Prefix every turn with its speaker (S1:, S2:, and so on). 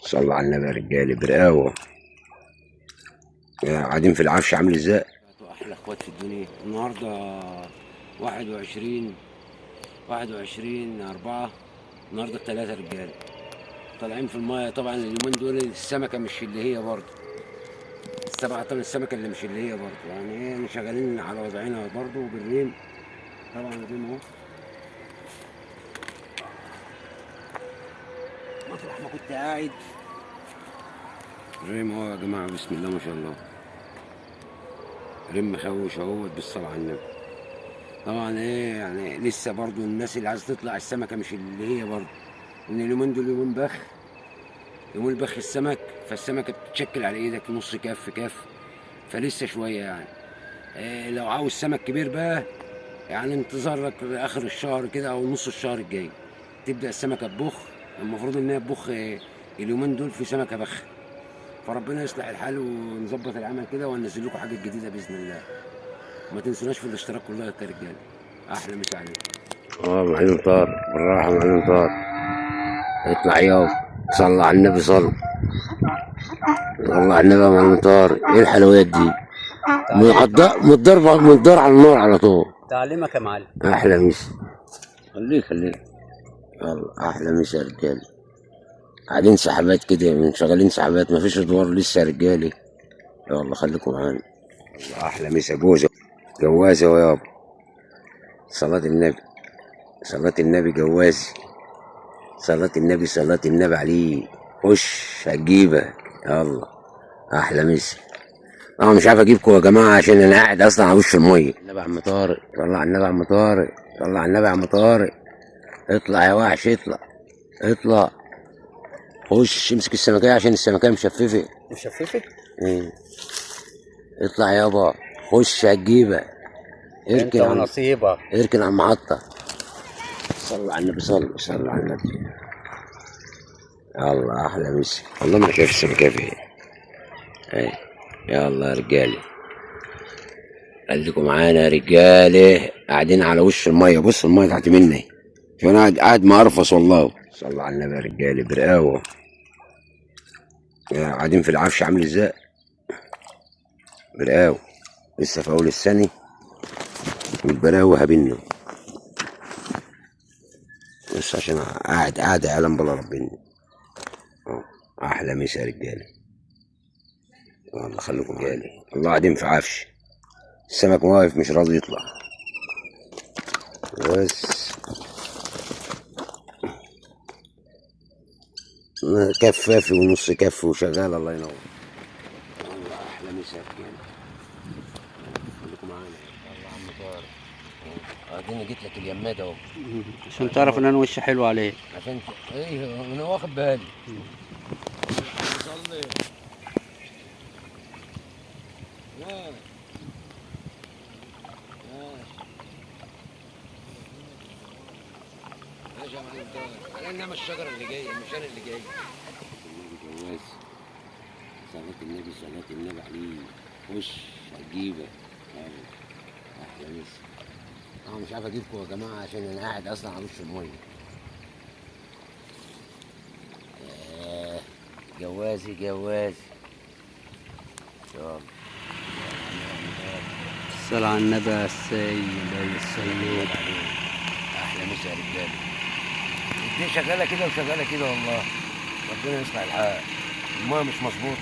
S1: صلى على النبي يا رجاله برقاوه. قاعدين في العفش عامل ازاي؟ احلى اخوات في الدنيا. النهارده 21/4. النهارده التلاتة رجاله طالعين في المايه. طبعا اليومين دول السمكه مش اللي هي برضه. طبعا السمكه اللي مش اللي هي برضه، يعني ايه، شغالين على وضعنا برضه بالريم. طبعا الريم اهو مطرح ما كنت قاعد. الريم اهو يا جماعه، بسم الله ما شاء الله. ريم مخوش اهوت بالصلاه على النبي. طبعا ايه يعني لسه برضو الناس اللي عايزه تطلع السمكه مش اللي هي برضو، ان اليومين دول يومين بخ، يومين بخ السمك. فالسمكه بتتشكل على ايدك نص كف في كف، فلسه شويه يعني. إيه لو عاوز سمك كبير بقى، يعني انتظر لك لاخر الشهر كده او نص الشهر الجاي تبدا السمكه تبخ. المفروض ان هي تبخ اليومين دول في سمكه بخ. فربنا يصلح الحال ونظبط العمل كده وننزل لكم حاجه جديده باذن الله. ما تنسوناش في الاشتراك والله يا رجاله. احلى مسا عليكم. معلم طار بالراحه، معلم طار اطلع يابا. صلى على النبي، صلى على النبي يا معلم طار. ايه الحلويات دي؟ متضرب على النار على طول.
S2: تعليمك يا معلم.
S1: احلى مسا. خليك. يلا احلى مسا يا رجاله. قاعدين سحبات كده، من شغالين سحبات، مفيش ادوار لسه يا رجاله. يلا خليكم معانا. يلا احلى مسا جوازه يابا. صلاة النبي، صلاة النبي جوازي. صلاة النبي عليه. خش هتجيبك. يلا احلى مسا. انا مش عارف اجيبكم يا جماعه عشان انا قاعد اصلا على وش الميه. النبي عم طارق، صلى على النبي عم طارق، صلى على النبي عم طارق. اطلع يا وحش، اطلع. خش امسك السمكيه عشان السمكيه مشففه. ايه. اطلع يابا، خش هتجيبك.
S2: انت ونصيبك.
S1: اركن على المحطه. صلى على النبي، صلى على النبي. يلا احلى مسا. والله ما شايف السمكه فين. ايه. يلا يا رجالي، خليكم معانا يا رجاله. قاعدين على وش الميه، بص الميه تحت مني، فانا قاعد مقرفص والله. صلى على النبي يا رجاله برقاوه. قاعدين في العفش عامل ازاي؟ برقاوه. لسه في اول السنه والبراوه هبنه، بس عشان قاعد يعلم بلا ربنا. احلى مسا يا رجاله. والله خليكم رجاله. الله قاعدين في عفش، السمك واقف مش راضي يطلع بس. كفافي ونص كف وشغال. الله ينور. والله احلى مسا يا رجاله. خليكم معانا. والله عم طارق اديني جيت لك اليماد اهو
S2: عشان تعرف ان انا وشي حلو عليه.
S1: عشان ايه انا واخد بالي. صلي. ماشي يا معلم طارق، على انما الشجره اللي جايه مش انا اللي جاي. النبي جواز. صلاة النبي عليه. خش هتجيبك. احلى مسا. انا مش عارف اجيبكم يا جماعه عشان انا قاعد اصلا على وش الميه. جوازي. يلا.
S2: الصلاة على النبي يا السيد.
S1: احلى مسا يا رجاله. دي شغاله كده وشغاله كده والله. ربنا يصلح الحال. الميه مش مظبوط.